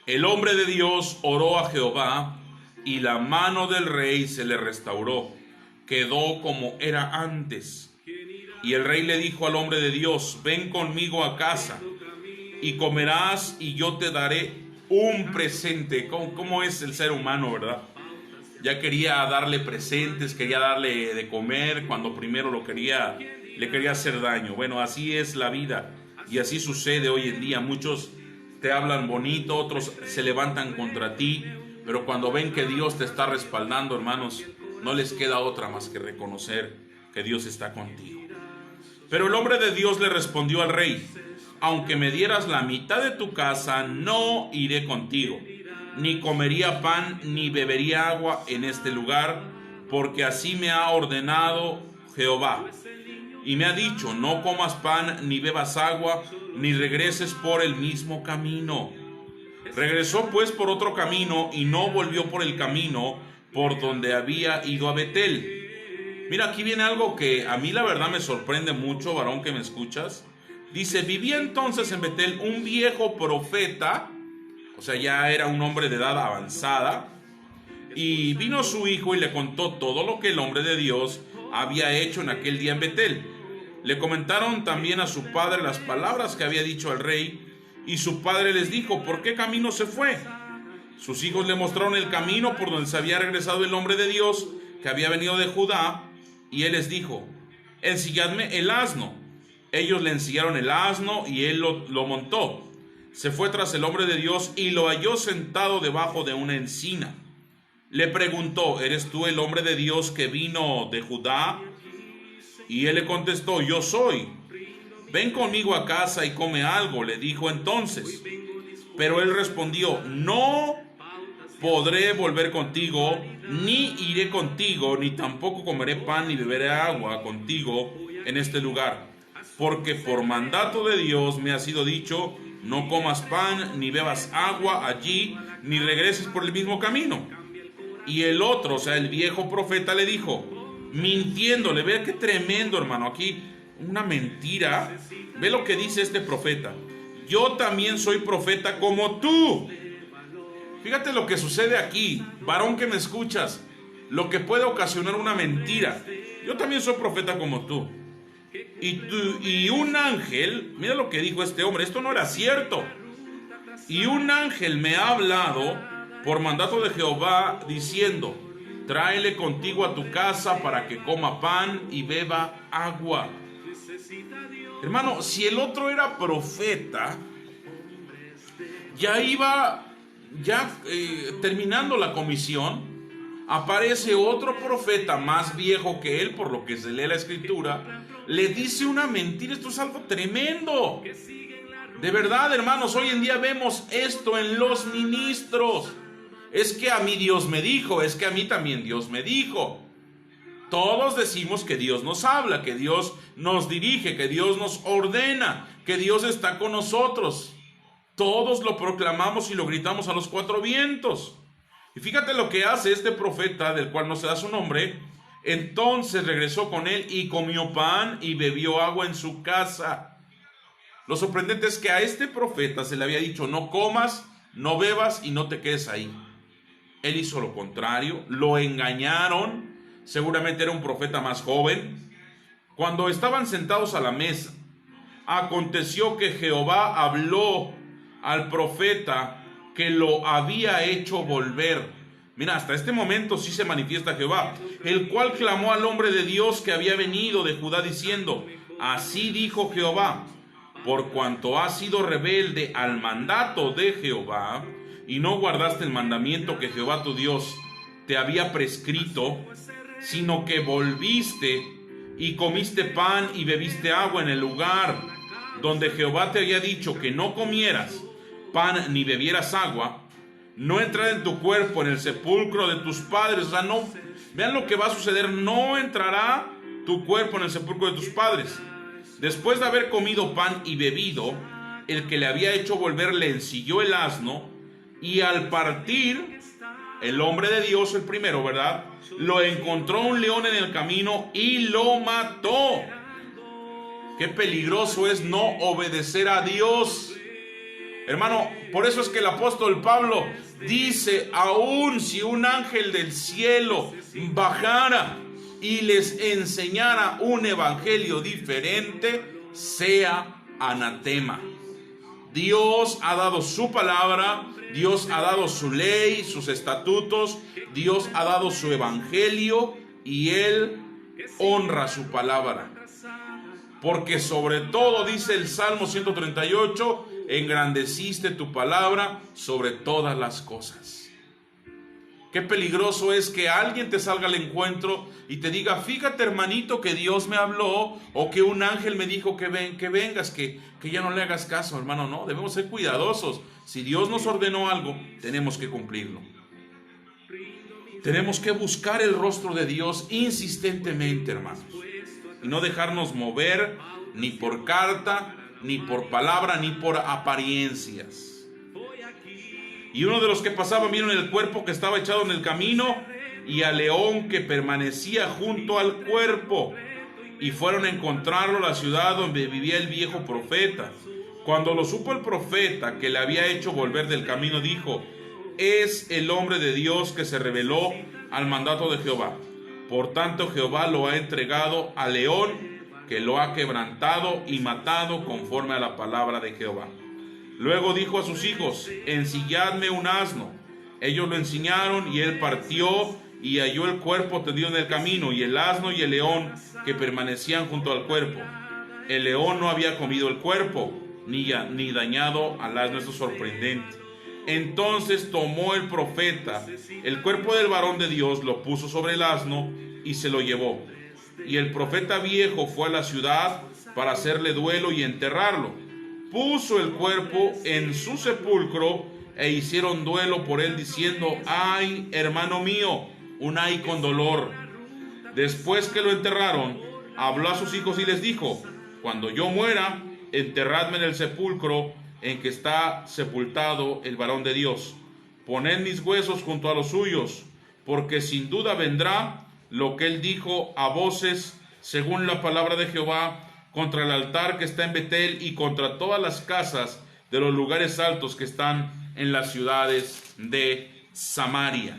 S2: El hombre de Dios oró a Jehová y la mano del rey se le restauró, quedó como era antes. Y el rey le dijo al hombre de Dios, ven conmigo a casa. y comerás y yo te daré un presente. ¿Cómo es el ser humano, verdad? Ya quería darle presentes, quería darle de comer cuando primero le quería hacer daño. Bueno, así es la vida y así sucede hoy en día. Muchos te hablan bonito, otros se levantan contra ti, pero cuando ven que Dios te está respaldando, hermanos, no les queda otra más que reconocer que Dios está contigo. Pero el hombre de Dios le respondió al rey: aunque me dieras la mitad de tu casa, no iré contigo, ni comería pan ni bebería agua en este lugar, porque así me ha ordenado Jehová. Y me ha dicho: no comas pan ni bebas agua, ni regreses por el mismo camino. Regresó pues por otro camino y no volvió por el camino por donde había ido a Betel. Mira, aquí viene algo que a mí la verdad me sorprende mucho, varón que me escuchas. Dice: vivía entonces en Betel un viejo profeta, o sea, ya era un hombre de edad avanzada, y vino su hijo y le contó todo lo que el hombre de Dios había hecho en aquel día en Betel. Le comentaron también a su padre las palabras que había dicho al rey, y su padre les dijo: ¿por qué camino se fue? Sus hijos le mostraron el camino por donde se había regresado el hombre de Dios que había venido de Judá, y él les dijo: ensilladme el asno. Ellos le ensillaron el asno y él lo montó. Se fue tras el hombre de Dios y lo halló sentado debajo de una encina. Le preguntó: ¿eres tú el hombre de Dios que vino de Judá? Y él le contestó: yo soy. Ven conmigo a casa y come algo, le dijo entonces. Pero él respondió: no podré volver contigo, ni iré contigo, ni tampoco comeré pan ni beberé agua contigo en este lugar. Porque por mandato de Dios me ha sido dicho: no comas pan ni bebas agua allí, ni regreses por el mismo camino. Y el otro, o sea, el viejo profeta, le dijo, mintiéndole. Ve qué tremendo, hermano, aquí una mentira. Ve lo que dice este profeta: yo también soy profeta como tú. Fíjate lo que sucede aquí, varón que me escuchas, lo que puede ocasionar una mentira. Yo también soy profeta como tú. Y un ángel, mira lo que dijo este hombre, esto no era cierto. Y un ángel me ha hablado por mandato de Jehová, diciendo: tráele contigo a tu casa para que coma pan y beba agua. Hermano, si el otro era profeta, ya iba terminando la comisión, aparece otro profeta más viejo que él, por lo que se lee la escritura, le dice una mentira. Esto es algo tremendo. De verdad, hermanos, hoy en día vemos esto en los ministros. Es que a mí Dios me dijo, es que a mí también Dios me dijo. Todos decimos que Dios nos habla, que Dios nos dirige, que Dios nos ordena, que Dios está con nosotros. Todos lo proclamamos y lo gritamos a los cuatro vientos. Y fíjate lo que hace este profeta, del cual no se da su nombre. Entonces regresó con él y comió pan y bebió agua en su casa. Lo sorprendente es que a este profeta se le había dicho: no comas, no bebas y no te quedes ahí. Él hizo lo contrario, lo engañaron. Seguramente era un profeta más joven. Cuando estaban sentados a la mesa, aconteció que Jehová habló al profeta que lo había hecho volver. Mira, hasta este momento sí se manifiesta Jehová, el cual clamó al hombre de Dios que había venido de Judá, diciendo: así dijo Jehová, por cuanto has sido rebelde al mandato de Jehová, y no guardaste el mandamiento que Jehová tu Dios te había prescrito, sino que volviste y comiste pan y bebiste agua en el lugar donde Jehová te había dicho que no comieras pan ni bebieras agua, no entrará en tu cuerpo en el sepulcro de tus padres. O sea, no, vean lo que va a suceder: no entrará tu cuerpo en el sepulcro de tus padres. Después de haber comido pan y bebido, el que le había hecho volver le ensilló el asno, y al partir, el hombre de Dios, el primero, ¿verdad?, lo encontró un león en el camino y lo mató. Qué peligroso es no obedecer a Dios. Hermano, por eso es que el apóstol Pablo dice: aún si un ángel del cielo bajara y les enseñara un evangelio diferente, sea anatema. Dios ha dado su palabra, Dios ha dado su ley, sus estatutos, Dios ha dado su evangelio y Él honra su palabra. Porque sobre todo, dice el Salmo 138, engrandeciste tu palabra sobre todas las cosas. Qué peligroso es que alguien te salga al encuentro y te diga, fíjate hermanito que Dios me habló, o que un ángel me dijo que vengas, que ya no le hagas caso, hermano. No, debemos ser cuidadosos. Si Dios nos ordenó algo, tenemos que cumplirlo. Tenemos que buscar el rostro de Dios insistentemente, hermanos, y no dejarnos mover ni por carta, ni por palabra, ni por apariencias. Y uno de los que pasaban vieron el cuerpo que estaba echado en el camino y al león que permanecía junto al cuerpo, y fueron a encontrarlo a la ciudad donde vivía el viejo profeta. Cuando lo supo el profeta que le había hecho volver del camino, dijo, es el hombre de Dios que se rebeló al mandato de Jehová. Por tanto Jehová lo ha entregado al león, que lo ha quebrantado y matado conforme a la palabra de Jehová. Luego dijo a sus hijos, ensilladme un asno. Ellos lo ensillaron y él partió y halló el cuerpo tendido en el camino, y el asno y el león que permanecían junto al cuerpo. El león no había comido el cuerpo, ni dañado al asno. Esto es sorprendente. Entonces tomó el profeta el cuerpo del varón de Dios, lo puso sobre el asno y se lo llevó. Y el profeta viejo fue a la ciudad para hacerle duelo y enterrarlo. Puso el cuerpo en su sepulcro e hicieron duelo por él, diciendo, ay, hermano mío, un ay con dolor. Después que lo enterraron, habló a sus hijos y les dijo, cuando yo muera, enterradme en el sepulcro en que está sepultado el varón de Dios. Poned mis huesos junto a los suyos, porque sin duda vendrá lo que él dijo a voces, según la palabra de Jehová, contra el altar que está en Betel y contra todas las casas de los lugares altos que están en las ciudades de Samaria.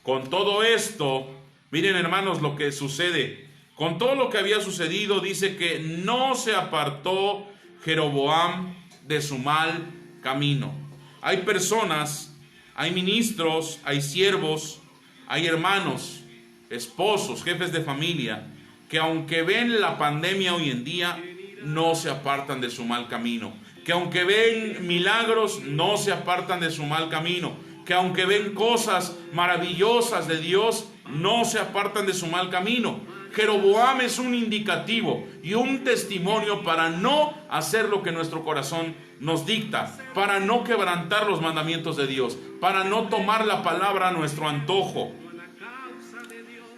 S2: Con todo esto, miren hermanos lo que sucede. Con todo lo que había sucedido, dice que no se apartó Jeroboam de su mal camino. Hay personas, hay ministros, hay siervos, hay hermanos, esposos, jefes de familia, que aunque ven la pandemia hoy en día, no se apartan de su mal camino. Que aunque ven milagros, no se apartan de su mal camino. Que aunque ven cosas maravillosas de Dios, no se apartan de su mal camino. Jeroboam es un indicativo y un testimonio para no hacer lo que nuestro corazón nos dicta, para no quebrantar los mandamientos de Dios, para no tomar la palabra a nuestro antojo.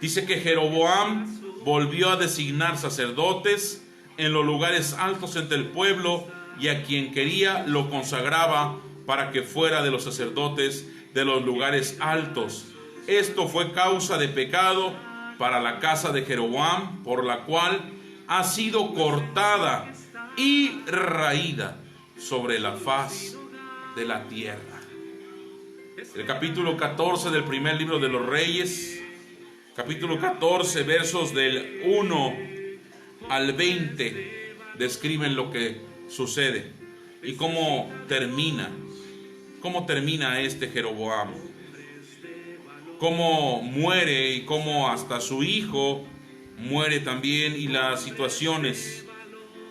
S2: Dice que Jeroboam volvió a designar sacerdotes en los lugares altos entre el pueblo, y a quien quería lo consagraba para que fuera de los sacerdotes de los lugares altos. Esto fue causa de pecado para la casa de Jeroboam, por la cual ha sido cortada y raída sobre la faz de la tierra. El capítulo 14 del primer libro de los Reyes, capítulo 14, versos del 1 al 20, describen lo que sucede y cómo termina este Jeroboam, cómo muere y cómo hasta su hijo muere también, y las situaciones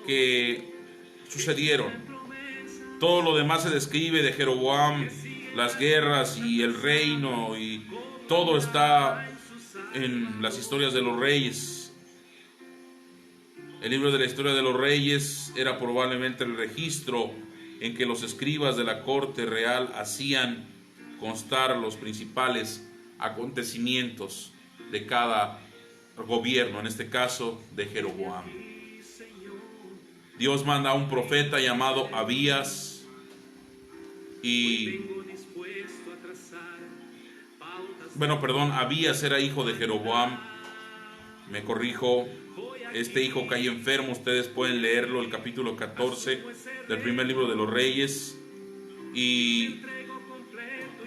S2: que sucedieron. Todo lo demás se describe de Jeroboam, las guerras y el reino, y todo está en las historias de los reyes. El libro de la historia de los reyes era probablemente el registro en que los escribas de la corte real hacían constar los principales acontecimientos de cada gobierno, en este caso de Jeroboam. Dios manda a un profeta llamado Abías, Abías era hijo de Jeroboam. Me corrijo, este hijo cae enfermo. Ustedes pueden leerlo, el capítulo 14 del primer libro de los Reyes. Y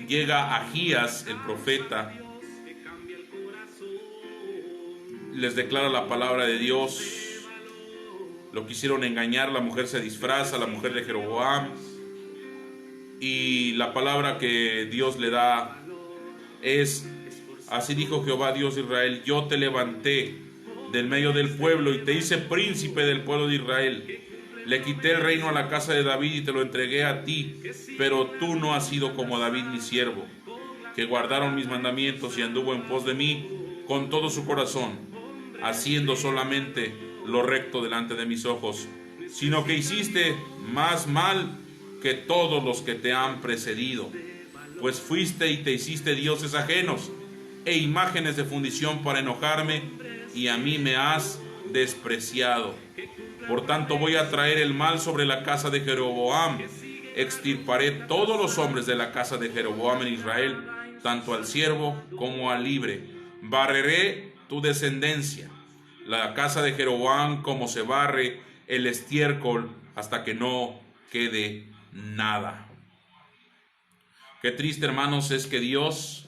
S2: llega Ahías, el profeta, les declara la palabra de Dios. Lo quisieron engañar, la mujer se disfraza, la mujer de Jeroboam, Y la palabra que Dios le da es: así dijo Jehová Dios de Israel, yo te levanté del medio del pueblo y te hice príncipe del pueblo de Israel. Le quité el reino a la casa de David y te lo entregué a ti, pero tú no has sido como David mi siervo, que guardaron mis mandamientos y anduvo en pos de mí con todo su corazón, haciendo solamente lo recto delante de mis ojos, sino que hiciste más mal que todos los que te han precedido, pues fuiste y te hiciste dioses ajenos e imágenes de fundición para enojarme, y a mí me has despreciado. Por tanto voy a traer el mal sobre la casa de Jeroboam, extirparé todos los hombres de la casa de Jeroboam en Israel, tanto al siervo como al libre. Barreré tu descendencia, la casa de Jeroboam, como se barre el estiércol, hasta que no quede nada. Qué triste, hermanos, es que Dios,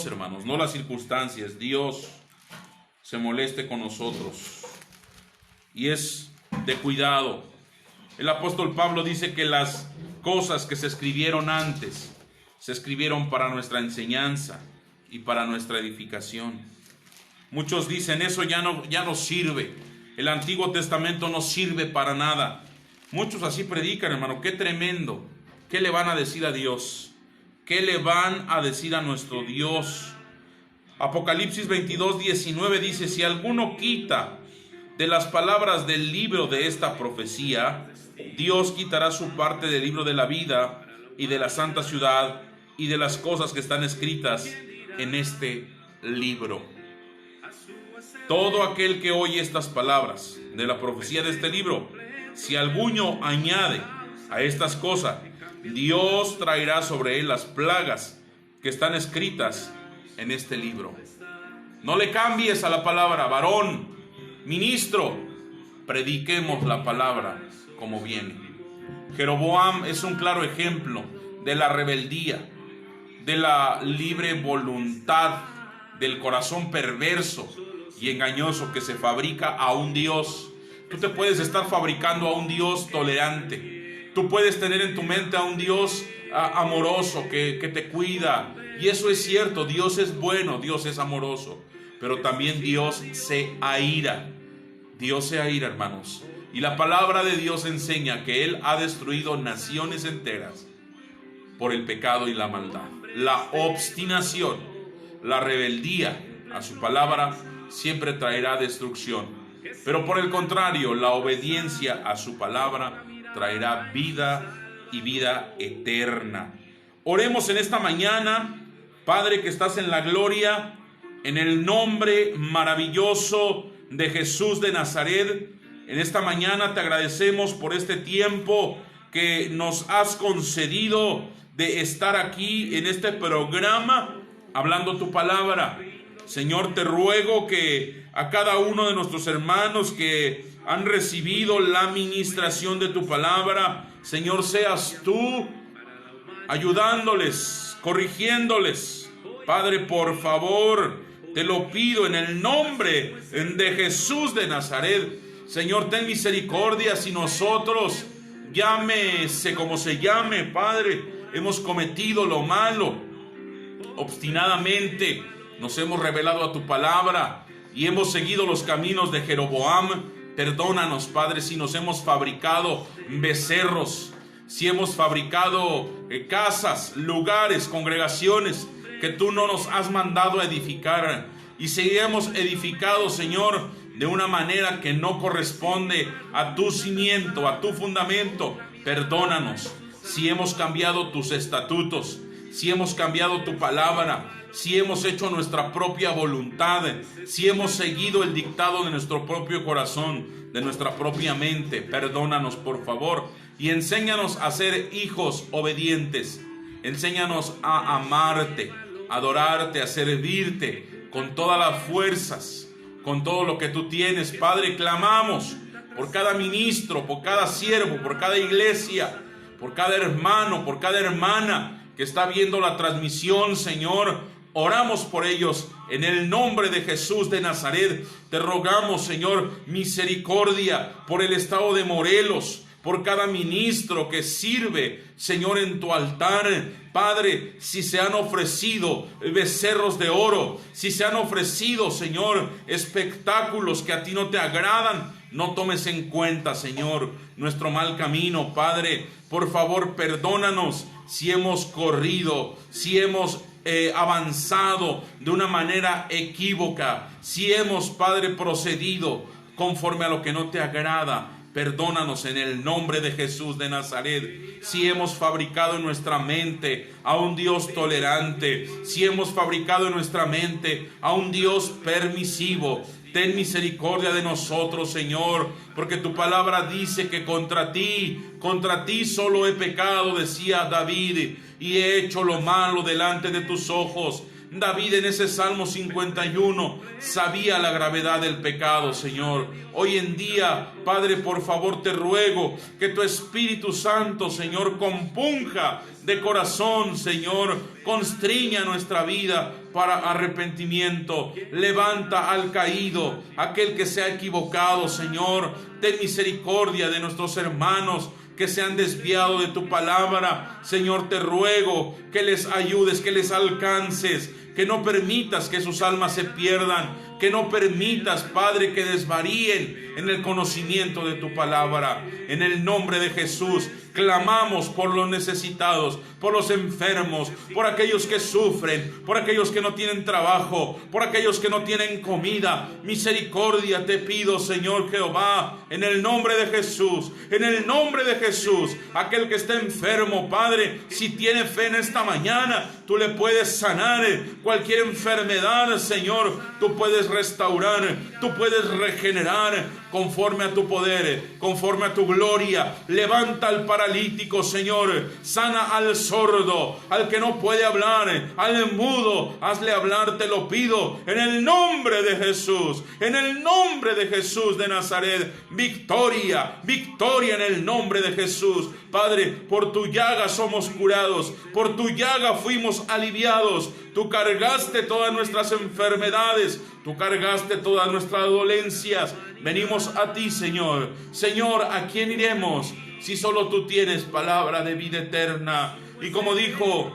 S2: hermanos, no las circunstancias, Dios se moleste con nosotros. Y es de cuidado. El apóstol Pablo dice que las cosas que se escribieron antes se escribieron para nuestra enseñanza y para nuestra edificación. Muchos dicen, eso ya no sirve. El Antiguo Testamento no sirve para nada. Muchos así predican, hermano. Qué tremendo. ¿Qué le van a decir a Dios? ¿Qué le van a decir a nuestro Dios? Apocalipsis 22:19 dice: si alguno quita de las palabras del libro de esta profecía, Dios quitará su parte del libro de la vida y de la santa ciudad y de las cosas que están escritas en este libro. Todo aquel que oye estas palabras de la profecía de este libro, si alguno añade a estas cosas, Dios traerá sobre él las plagas que están escritas en este libro. No le cambies a la palabra, varón, ministro, prediquemos la palabra como viene. Jeroboam es un claro ejemplo de la rebeldía, de la libre voluntad, del corazón perverso y engañoso que se fabrica a un Dios. Tú te puedes estar fabricando a un Dios tolerante. Tú puedes tener en tu mente a un Dios amoroso que te cuida. Y eso es cierto, Dios es bueno, Dios es amoroso. Pero también Dios se aira. Dios se aira, hermanos. Y la palabra de Dios enseña que Él ha destruido naciones enteras por el pecado y la maldad. La obstinación, la rebeldía a su palabra siempre traerá destrucción. Pero por el contrario, la obediencia a su palabra traerá vida y vida eterna. Oremos en esta mañana. Padre que estás en la gloria, en el nombre maravilloso de Jesús de Nazaret, en esta mañana te agradecemos por este tiempo que nos has concedido de estar aquí en este programa hablando tu palabra. Señor, te ruego que a cada uno de nuestros hermanos que han recibido la ministración de tu palabra, Señor, seas tú ayudándoles, corrigiéndoles. Padre, por favor, te lo pido en el nombre de Jesús de Nazaret. Señor, ten misericordia si nosotros, llámese como se llame, Padre, hemos cometido lo malo, obstinadamente nos hemos rebelado a tu palabra y hemos seguido los caminos de Jeroboam. Perdónanos, Padre, si nos hemos fabricado becerros, si hemos fabricado casas, lugares, congregaciones que tú no nos has mandado a edificar, y si hemos edificado, Señor, de una manera que no corresponde a tu cimiento, a tu fundamento. Perdónanos si hemos cambiado tus estatutos, si hemos cambiado tu palabra, si hemos hecho nuestra propia voluntad, si hemos seguido el dictado de nuestro propio corazón, de nuestra propia mente. Perdónanos, por favor, y enséñanos a ser hijos obedientes. Enséñanos a amarte, a adorarte, a servirte con todas las fuerzas, con todo lo que tú tienes. Padre, clamamos por cada ministro, por cada siervo, por cada iglesia, por cada hermano, por cada hermana que está viendo la transmisión, Señor. Oramos por ellos en el nombre de Jesús de Nazaret. Te rogamos, Señor, misericordia por el estado de Morelos, por cada ministro que sirve, Señor, en tu altar. Padre, si se han ofrecido becerros de oro, si se han ofrecido, Señor, espectáculos que a ti no te agradan, no tomes en cuenta, Señor, nuestro mal camino. Padre, por favor, perdónanos si hemos corrido, si hemos avanzado de una manera equívoca, si hemos, Padre, procedido conforme a lo que no te agrada. Perdónanos en el nombre de Jesús de Nazaret. Si hemos fabricado en nuestra mente a un Dios tolerante, si hemos fabricado en nuestra mente a un Dios permisivo, ten misericordia de nosotros, Señor, porque tu palabra dice que contra ti solo he pecado, decía David, y he hecho lo malo delante de tus ojos. David en ese Salmo 51 sabía la gravedad del pecado, Señor. Hoy en día, Padre, por favor te ruego que tu Espíritu Santo, Señor, compunja de corazón, Señor, constriña nuestra vida para arrepentimiento. Levanta al caído, aquel que se ha equivocado, Señor. Ten misericordia de nuestros hermanos que se han desviado de tu palabra. Señor, te ruego que les ayudes, que les alcances, que no permitas que sus almas se pierdan, que no permitas, Padre, que desvaríen en el conocimiento de tu palabra. En el nombre de Jesús, clamamos por los necesitados, por los enfermos, por aquellos que sufren, por aquellos que no tienen trabajo, por aquellos que no tienen comida. Misericordia te pido, Señor Jehová, en el nombre de Jesús, en el nombre de Jesús. Aquel que está enfermo, Padre, si tiene fe en esta mañana, tú le puedes sanar cualquier enfermedad, Señor. Tú puedes restaurar, tú puedes regenerar conforme a tu poder, conforme a tu gloria. Levanta al paralítico, Señor. Sana al sordo, al que no puede hablar, al mudo, hazle hablar, te lo pido, en el nombre de Jesús, en el nombre de Jesús de Nazaret. Victoria, victoria en el nombre de Jesús. Padre, por tu llaga somos curados, por tu llaga fuimos aliviados. Tú cargaste todas nuestras enfermedades, tú cargaste todas nuestras dolencias. Venimos a ti, Señor. Señor, ¿a quién iremos si solo tú tienes palabra de vida eterna? Y como dijo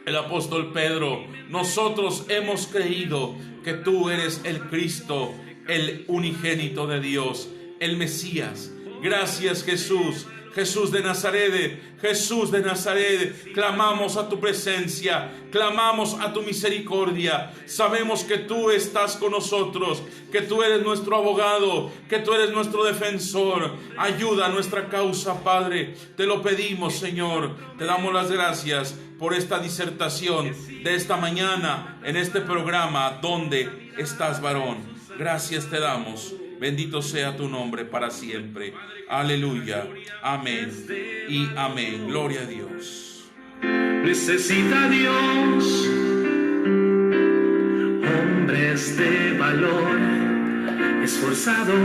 S2: el apóstol Pedro, nosotros hemos creído que tú eres el Cristo, el unigénito de Dios, el Mesías. Gracias, Jesús. Jesús de Nazaret, Jesús de Nazaret, clamamos a tu presencia, clamamos a tu misericordia. Sabemos que tú estás con nosotros, que tú eres nuestro abogado, que tú eres nuestro defensor. Ayuda a nuestra causa, Padre. Te lo pedimos, Señor. Te damos las gracias por esta disertación de esta mañana en este programa, ¿Dónde estás, varón? Gracias te damos. Bendito sea tu nombre para siempre. Aleluya. Amén y amén. Gloria a Dios.
S3: Necesita Dios hombres de valor, esforzados,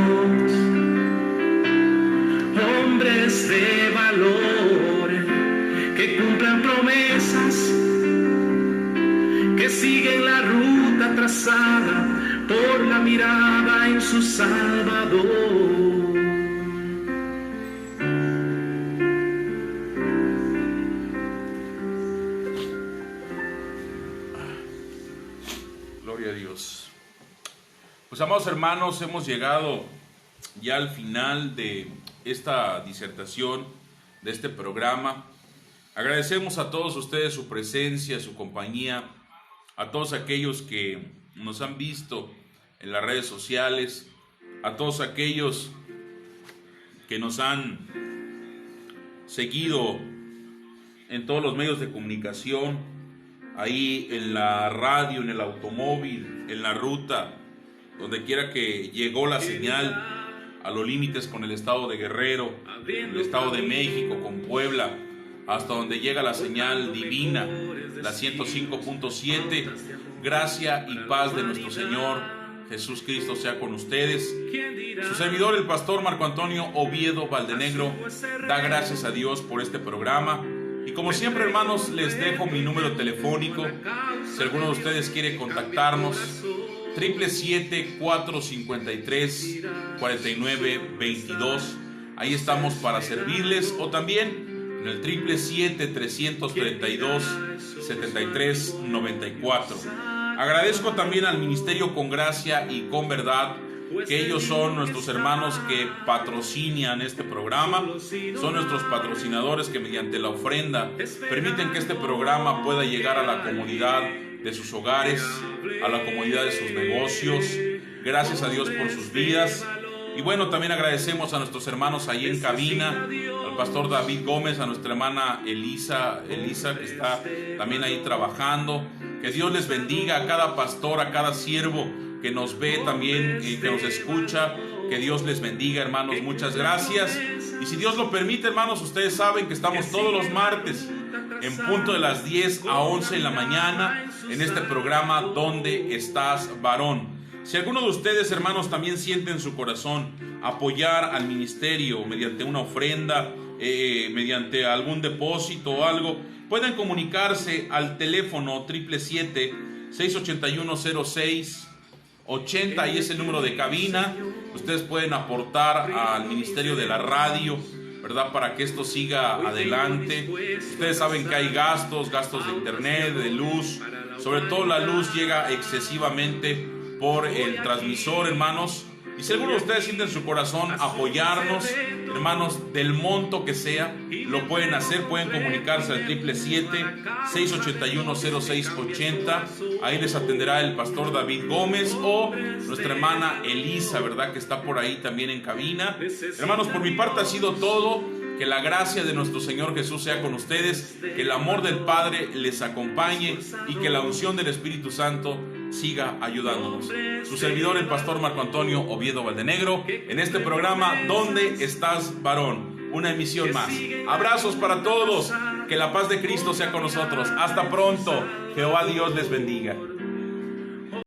S3: hombres de valor que cumplan promesas, que siguen la ruta trazada por la mirada en su Salvador.
S2: Gloria a Dios. Pues, amados hermanos, hemos llegado ya al final de esta disertación, de este programa. Agradecemos a todos ustedes su presencia, su compañía, a todos aquellos que nos han visto en las redes sociales, a todos aquellos que nos han seguido en todos los medios de comunicación, ahí en la radio, en el automóvil, en la ruta, donde quiera que llegó la señal, a los límites con el estado de Guerrero, el estado de México, con Puebla, hasta donde llega la señal divina, la 105.7. Gracia y paz de nuestro Señor Jesús Cristo sea con ustedes. Su servidor, el pastor Marco Antonio Oviedo Valdenegro, da gracias a Dios por este programa. Y como siempre, hermanos, les dejo mi número telefónico. Si alguno de ustedes quiere contactarnos, 777-453-4922. Ahí estamos para servirles, o también en el 777-332-7394. Agradezco también al Ministerio Con Gracia y Con Verdad, que ellos son nuestros hermanos que patrocinan este programa, son nuestros patrocinadores que mediante la ofrenda permiten que este programa pueda llegar a la comunidad de sus hogares, a la comunidad de sus negocios. Gracias a Dios por sus vidas. Y bueno, también agradecemos a nuestros hermanos ahí en cabina, al pastor David Gómez, a nuestra hermana Elisa que está también ahí trabajando. Que Dios les bendiga a cada pastor, a cada siervo que nos ve también y que nos escucha. Que Dios les bendiga, hermanos, muchas gracias. Y si Dios lo permite, hermanos, ustedes saben que estamos todos los martes en punto de las 10 a 11 de la mañana en este programa Donde Estás, Varón. Si alguno de ustedes, hermanos, también siente en su corazón apoyar al ministerio mediante una ofrenda, mediante algún depósito o algo, pueden comunicarse al teléfono 777-681-0680, ahí es el número de cabina. Ustedes pueden aportar al ministerio de la radio, ¿verdad? Para que esto siga adelante. Ustedes saben que hay gastos de internet, de luz. Sobre todo la luz llega excesivamente por el transmisor, hermanos. Y si alguno de ustedes siente en su corazón apoyarnos, hermanos, del monto que sea, lo pueden hacer. Pueden comunicarse al 777-681-0680. Ahí les atenderá el pastor David Gómez o nuestra hermana Elisa, ¿verdad? Que está por ahí también en cabina. Hermanos, por mi parte ha sido todo. Que la gracia de nuestro Señor Jesús sea con ustedes, que el amor del Padre les acompañe y que la unción del Espíritu Santo siga ayudándonos. Su servidor, el pastor Marco Antonio Oviedo Valdenegro, en este programa ¿Dónde Estás, Varón? Una emisión más. Abrazos para todos. Que la paz de Cristo sea con nosotros. Hasta pronto. Jehová Dios les bendiga.